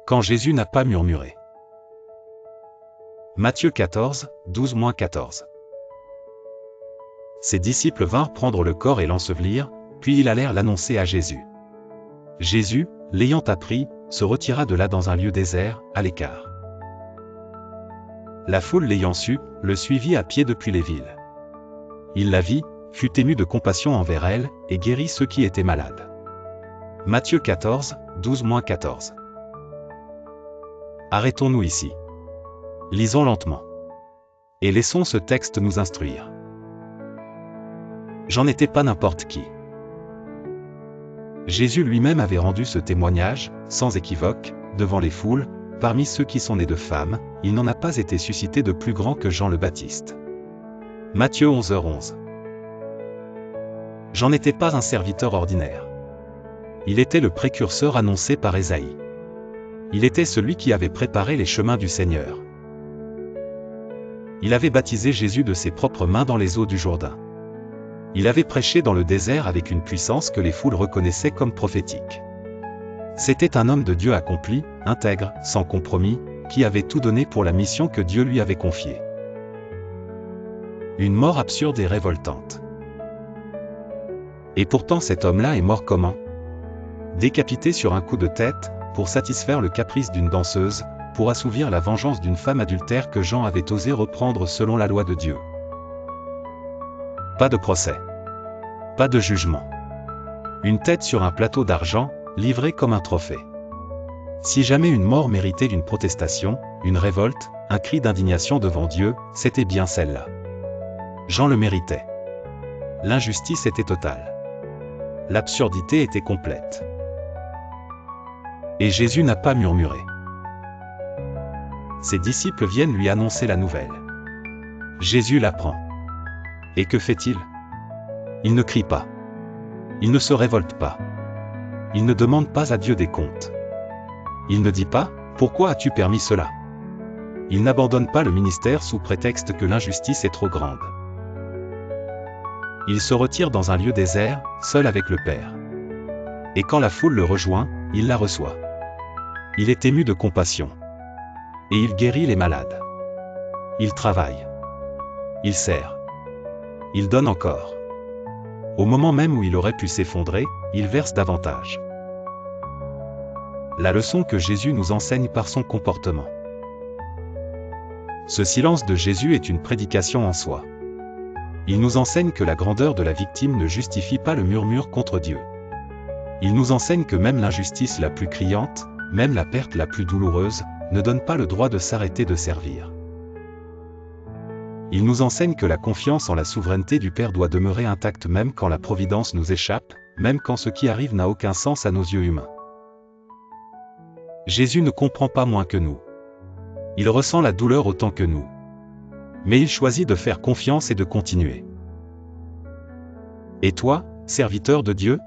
Quand Jésus n'a pas murmuré. Matthieu 14, 12-14. Ses disciples vinrent prendre le corps et l'ensevelir, puis ils allèrent l'annoncer à Jésus. Jésus, l'ayant appris, se retira de là dans un lieu désert, à l'écart. La foule l'ayant su, le suivit à pied depuis les villes. Il la vit, fut ému de compassion envers elle, et guérit ceux qui étaient malades. Matthieu 14, 12-14. Arrêtons-nous ici. Lisons lentement. Et laissons ce texte nous instruire. J'en étais pas n'importe qui. Jésus lui-même avait rendu ce témoignage, sans équivoque, devant les foules, parmi ceux qui sont nés de femmes, il n'en a pas été suscité de plus grand que Jean le Baptiste. Matthieu 11h11. J'en étais pas un serviteur ordinaire. Il était le précurseur annoncé par Ésaïe. Il était celui qui avait préparé les chemins du Seigneur. Il avait baptisé Jésus de ses propres mains dans les eaux du Jourdain. Il avait prêché dans le désert avec une puissance que les foules reconnaissaient comme prophétique. C'était un homme de Dieu accompli, intègre, sans compromis, qui avait tout donné pour la mission que Dieu lui avait confiée. Une mort absurde et révoltante. Et pourtant cet homme-là est mort comment? Décapité sur un coup de tête, pour satisfaire le caprice d'une danseuse, pour assouvir la vengeance d'une femme adultère que Jean avait osé reprendre selon la loi de Dieu. Pas de procès. Pas de jugement. Une tête sur un plateau d'argent, livrée comme un trophée. Si jamais une mort méritait une protestation, une révolte, un cri d'indignation devant Dieu, c'était bien celle-là. Jean le méritait. L'injustice était totale. L'absurdité était complète. Et Jésus n'a pas murmuré. Ses disciples viennent lui annoncer la nouvelle. Jésus l'apprend. Et que fait-il? Il ne crie pas. Il ne se révolte pas. Il ne demande pas à Dieu des comptes. Il ne dit pas « Pourquoi as-tu permis cela ?» Il n'abandonne pas le ministère sous prétexte que l'injustice est trop grande. Il se retire dans un lieu désert, seul avec le Père. Et quand la foule le rejoint, il la reçoit. Il est ému de compassion. Et il guérit les malades. Il travaille. Il sert. Il donne encore. Au moment même où il aurait pu s'effondrer, il verse davantage. La leçon que Jésus nous enseigne par son comportement. Ce silence de Jésus est une prédication en soi. Il nous enseigne que la grandeur de la victime ne justifie pas le murmure contre Dieu. Il nous enseigne que même l'injustice la plus criante, même la perte la plus douloureuse, ne donne pas le droit de s'arrêter de servir. Il nous enseigne que la confiance en la souveraineté du Père doit demeurer intacte même quand la providence nous échappe, même quand ce qui arrive n'a aucun sens à nos yeux humains. Jésus ne comprend pas moins que nous. Il ressent la douleur autant que nous. Mais il choisit de faire confiance et de continuer. Et toi, serviteur de Dieu?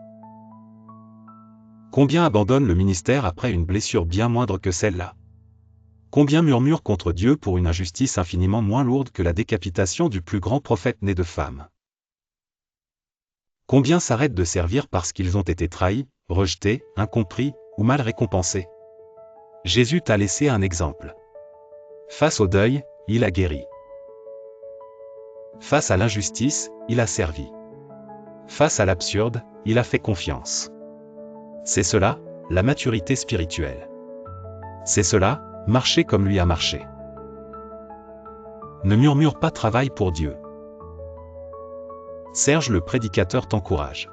Combien abandonnent le ministère après une blessure bien moindre que celle-là? Combien murmurent contre Dieu pour une injustice infiniment moins lourde que la décapitation du plus grand prophète né de femme? Combien s'arrêtent de servir parce qu'ils ont été trahis, rejetés, incompris, ou mal récompensés? Jésus t'a laissé un exemple. Face au deuil, il a guéri. Face à l'injustice, il a servi. Face à l'absurde, il a fait confiance. C'est cela, la maturité spirituelle. C'est cela, marcher comme lui a marché. Ne murmure pas, travaille pour Dieu. Serge le prédicateur t'encourage.